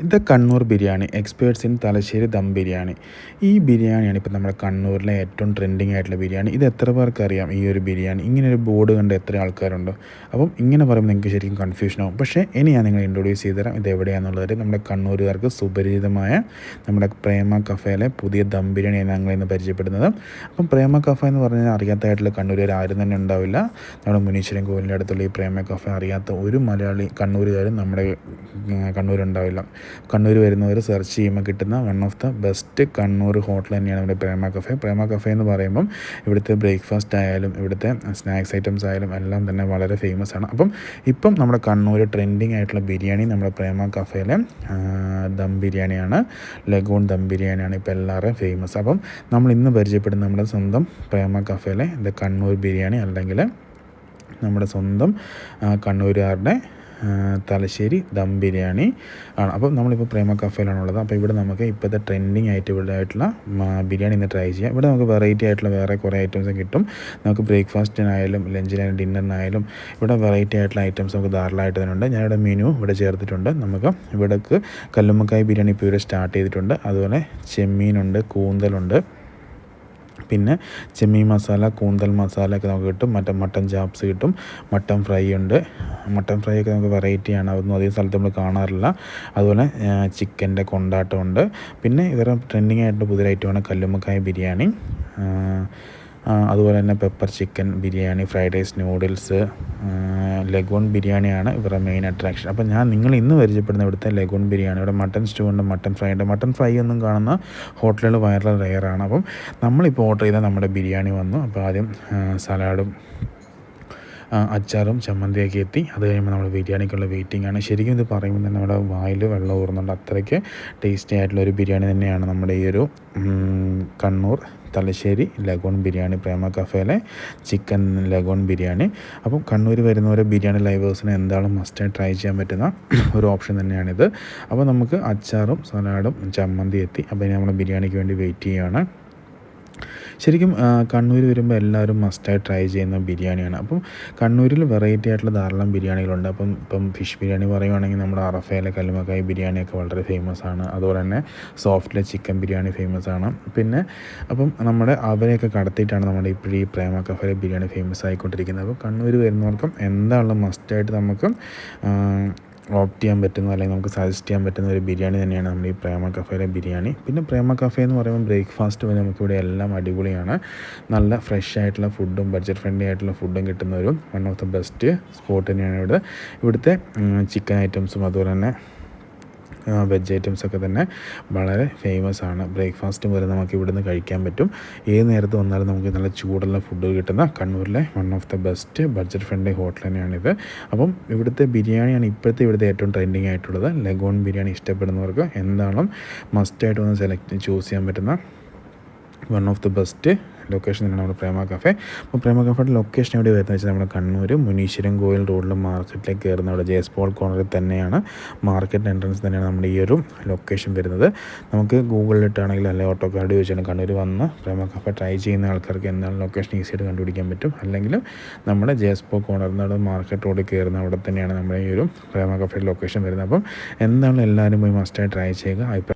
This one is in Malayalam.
ഇത് കണ്ണൂർ ബിരിയാണി എക്സ്പേർട്സ് ഇൻ തലശ്ശേരി ദം ബിരിയാണി. ഈ ബിരിയാണിയാണ് ഇപ്പോൾ നമ്മുടെ കണ്ണൂരിലെ ഏറ്റവും ട്രെൻഡിങ് ആയിട്ടുള്ള ബിരിയാണി. ഇത് എത്ര പേർക്ക് അറിയാം ഈ ഒരു ബിരിയാണി? ഇങ്ങനെ ഒരു ബോർഡ് കണ്ട് എത്ര ആൾക്കാരുണ്ടോ? അപ്പം ഇങ്ങനെ പറയുമ്പോൾ നിങ്ങൾക്ക് ശരിക്കും കൺഫ്യൂഷൻ ആവും. പക്ഷേ ഇനി ഞാൻ നിങ്ങളെ ഇൻട്രൊഡ്യൂസ് ചെയ്ത് തരാം ഇത് എവിടെയാണെന്നുള്ളത്. നമ്മുടെ കണ്ണൂരുകാർക്ക് സുപരിചിതമായ നമ്മുടെ പ്രേമ കഫേയിലെ പുതിയ ദം ബിരിയാണിയാണ് ഞങ്ങൾ ഇന്ന് പരിചയപ്പെടുന്നത്. അപ്പം പ്രേമ കഫേ എന്ന് പറഞ്ഞാൽ അറിയാത്തതായിട്ടുള്ള കണ്ണൂരുകാർ ആരും തന്നെ ഉണ്ടാവില്ല. നമ്മുടെ മുനീശ്വരൻ കോവിലിൻ്റെ അടുത്തുള്ള ഈ പ്രേമ കഫേ അറിയാത്ത ഒരു മലയാളി കണ്ണൂരുകാരും നമ്മുടെ കണ്ണൂരുണ്ടാവില്ല. കണ്ണൂർ വരുന്നവർ സെർച്ച് ചെയ്യുമ്പോൾ കിട്ടുന്ന one of the best Kannur hotel തന്നെയാണ് നമ്മുടെ പ്രേമ കഫേ. പ്രേമ കഫേ എന്ന് പറയുമ്പം ഇവിടുത്തെ ബ്രേക്ക്ഫാസ്റ്റ് ആയാലും ഇവിടുത്തെ സ്നാക്സ് ഐറ്റംസ് ആയാലും എല്ലാം തന്നെ വളരെ ഫേമസ് ആണ്. ഇപ്പം നമ്മുടെ കണ്ണൂർ ട്രെൻഡിങ് ആയിട്ടുള്ള ബിരിയാണി നമ്മുടെ പ്രേമ കഫേയിലെ ദം ബിരിയാണിയാണ്. ലഗൂൺ ദം ബിരിയാണിയാണ് ഇപ്പോൾ എല്ലാവരും ഫേമസ്. നമ്മൾ ഇന്ന് പരിചയപ്പെടുന്ന നമ്മുടെ സ്വന്തം പ്രേമ കഫേയിലെ ഇത് കണ്ണൂർ ബിരിയാണി, അല്ലെങ്കിൽ നമ്മുടെ സ്വന്തം കണ്ണൂരുകാരുടെ തലശ്ശേരി ദം ബിരിയാണി ആണ്. നമ്മളിപ്പോൾ പ്രേമ കഫേയിലാണുള്ളത്. ഇവിടെ നമുക്ക് ഇപ്പോഴത്തെ ട്രെൻഡിങ് ആയിട്ട് ഇവിടെ ആയിട്ടുള്ള ബിരിയാണി ഇന്ന് ട്രൈ ചെയ്യാം. ഇവിടെ നമുക്ക് വെറൈറ്റി ആയിട്ടുള്ള വേറെ കുറേ ഐറ്റംസ് കിട്ടും. നമുക്ക് ബ്രേക്ക്ഫാസ്റ്റിനായാലും ലഞ്ചിനായാലും ഡിന്നറിനായാലും ഇവിടെ വെറൈറ്റി ആയിട്ടുള്ള ഐറ്റംസ് നമുക്ക് ധാരാളമായിട്ട് തന്നെ ഉണ്ട്. ഞാനിവിടെ മെനു ഇവിടെ ചേർത്തിട്ടുണ്ട്. നമുക്ക് ഇവിടേക്ക് കല്ലുമ്മക്കായ് ബിരിയാണി ഇപ്പോൾ ഇവിടെ സ്റ്റാർട്ട് ചെയ്തിട്ടുണ്ട്. അതുപോലെ ചെമ്മീനുണ്ട്, കൂന്തലുണ്ട്, പിന്നെ ചെമ്മീൻ മസാല, കൂന്തൽ മസാല ഒക്കെ നമുക്ക് കിട്ടും. മട്ടൻ ചാപ്സ് കിട്ടും, മട്ടൻ ഫ്രൈ ഉണ്ട്. മട്ടൻ ഫ്രൈ ഒക്കെ നമുക്ക് വെറൈറ്റിയാണ്, അതൊന്നും അധികം സ്ഥലത്ത് നമ്മൾ കാണാറില്ല. അതുപോലെ ചിക്കൻ്റെ കൊണ്ടാട്ടമുണ്ട്. പിന്നെ ഇവരുടെ ട്രെൻഡിങ് ആയിട്ട് പുതിയ ഐറ്റമാണ് കല്ലുമ്മക്കായ ബിരിയാണി. അതുപോലെ തന്നെ pepper chicken biryani, fried rice, noodles, lagoon ബിരിയാണിയാണ് ഇവരുടെ മെയിൻ അട്രാക്ഷൻ. ഞാൻ നിങ്ങൾ ഇന്ന് പരിചയപ്പെടുന്ന ഇവിടുത്തെ ലഗൂൺ ബിരിയാണി. ഇവിടെ മട്ടൻ സ്റ്റൂ ഉണ്ട്, മട്ടൻ ഫ്രൈ ഉണ്ട്. മട്ടൻ ഫ്രൈ ഒന്നും കാണുന്ന ഹോട്ടലുകൾ വളരെ റെയറാണ്. നമ്മളിപ്പോൾ ഓർഡർ ചെയ്താൽ നമ്മുടെ ബിരിയാണി വന്നു. ആദ്യം സലാഡും അച്ചാറും ചമ്മന്തിയൊക്കെ എത്തി. അത് കഴിയുമ്പോൾ നമ്മൾ ബിരിയാണിക്കുള്ള വെയിറ്റിംഗ് ആണ്. ശരിക്കും ഇത് പറയുമ്പോൾ തന്നെ നമ്മുടെ വായിൽ വെള്ളം ഊറുന്നുണ്ട്. അത്രയ്ക്ക് ടേസ്റ്റി ആയിട്ടുള്ളൊരു ബിരിയാണി തന്നെയാണ് നമ്മുടെ ഈ ഒരു കണ്ണൂർ തലശ്ശേരി ലഗൂൺ ബിരിയാണി, പ്രേമ കഫേയിലെ ചിക്കൻ ലഗൂൺ ബിരിയാണി. കണ്ണൂർ വരുന്നവരെ ബിരിയാണി ലൈവേഴ്സിന് എന്തായാലും മസ്റ്റായി ട്രൈ ചെയ്യാൻ പറ്റുന്ന ഒരു ഓപ്ഷൻ തന്നെയാണിത്. നമുക്ക് അച്ചാറും സലാഡും ചമ്മന്തി എത്തി. ഇനി നമ്മൾ ബിരിയാണിക്ക് വേണ്ടി വെയിറ്റ് ചെയ്യുകയാണ്. ശരിക്കും കണ്ണൂർ വരുമ്പോൾ എല്ലാവരും മസ്റ്റായി ട്രൈ ചെയ്യുന്ന ബിരിയാണിയാണ്. കണ്ണൂരിൽ വെറൈറ്റി ആയിട്ടുള്ള ധാരാളം ബിരിയാണികളുണ്ട്. ഫിഷ് ബിരിയാണി പറയുവാണെങ്കിൽ നമ്മുടെ അറഫയിലെ കല്ലുമ്മക്കായ് ബിരിയാണിയൊക്കെ വളരെ ഫേമസ് ആണ്. അതുപോലെ തന്നെ സോഫ്റ്റിലെ ചിക്കൻ ബിരിയാണി ഫേമസ് ആണ്. പിന്നെ നമ്മുടെ അവരെയൊക്കെ കടത്തിയിട്ടാണ് നമ്മുടെ ഇപ്പോൾ ഈ പ്രേമ കഫേയിലെ ബിരിയാണി ഫേമസ് ആയിക്കൊണ്ടിരിക്കുന്നത്. കണ്ണൂർ വരുന്നവർക്കും എന്താണല്ലോ മസ്റ്റായിട്ട് നമുക്ക് ഓപ്റ്റ് ചെയ്യാൻ പറ്റുന്ന, അല്ലെങ്കിൽ നമുക്ക് സജസ്റ്റ് ചെയ്യാൻ പറ്റുന്ന ഒരു ബിരിയാണി തന്നെയാണ് നമ്മുടെ ഈ പ്രേമ കഫേയിലെ ബിരിയാണി. പിന്നെ പ്രേമ കഫേ എന്ന് പറയുമ്പോൾ ബ്രേക്ക്ഫാസ്റ്റ് വരെ നമുക്കിവിടെ എല്ലാം അടിപൊളിയാണ്. നല്ല ഫ്രഷ് ആയിട്ടുള്ള ഫുഡും ബഡ്ജറ്റ് ഫ്രണ്ട്ലി ആയിട്ടുള്ള ഫുഡും കിട്ടുന്ന ഒരു one of the best spot തന്നെയാണ് ഇവിടുത്തെ ചിക്കൻ ഐറ്റംസും അതുപോലെ തന്നെ വെജ് ഐറ്റംസൊക്കെ തന്നെ വളരെ ഫേമസ് ആണ്. ബ്രേക്ക്ഫാസ്റ്റ് മുതൽ നമുക്ക് ഇവിടുന്ന് കഴിക്കാൻ പറ്റും. ഏത് നേരത്ത് വന്നാലും നമുക്ക് നല്ല ചൂടുള്ള ഫുഡ് കിട്ടുന്ന കണ്ണൂരിലെ one of the best budget friendly hotel തന്നെയാണിത്. ഇവിടുത്തെ ബിരിയാണിയാണ് ഇവിടുത്തെ ഏറ്റവും ട്രെൻഡിങ് ആയിട്ടുള്ളത്. ലഗൂൺ ബിരിയാണി ഇഷ്ടപ്പെടുന്നവർക്ക് എന്തായാലും മസ്റ്റായിട്ട് ഒന്ന് ചൂസ് ചെയ്യാൻ പറ്റുന്ന one of the best location തന്നെയാണ് നമ്മുടെ പ്രേമ കഫേ. പ്രേമ കഫേയുടെ ലൊക്കേഷൻ എവിടെ വരുന്നത് വെച്ചാൽ നമ്മുടെ കണ്ണൂർ മുനീശ്വരൻ കോവിൽ റോഡിൽ മാർക്കറ്റിലേക്ക് കയറുന്ന അവിടെ ജെ സ്പോൾ കോർണറിൽ തന്നെയാണ്, മാർക്കറ്റ് എൻട്രൻസ് തന്നെയാണ് നമ്മുടെ ഈ ഒരു ലൊക്കേഷൻ വരുന്നത്. നമുക്ക് ഗൂഗിളിലിട്ടാണെങ്കിൽ അല്ലെങ്കിൽ ഓട്ടോ കാർഡ് ചോദിച്ചാൽ കണ്ണൂർ വന്ന് പ്രേമ കഫേ ട്രൈ ചെയ്യുന്ന ആൾക്കാർക്ക് എന്താണ് ലൊക്കേഷൻ ഈസിയായിട്ട് കണ്ടുപിടിക്കാൻ പറ്റും. അല്ലെങ്കിൽ നമ്മുടെ ജെ സ്പോൾ കോർണറിൽ മാർക്കറ്റ് റോഡിൽ കയറുന്ന അവിടെ തന്നെയാണ് നമ്മുടെ ഈ ഒരു പ്രേമ കഫേയുടെ ലൊക്കേഷൻ വരുന്നത്. എന്താണെങ്കിലും എല്ലാവരും പോയി മസ്റ്റായി ട്രൈ ചെയ്യുക.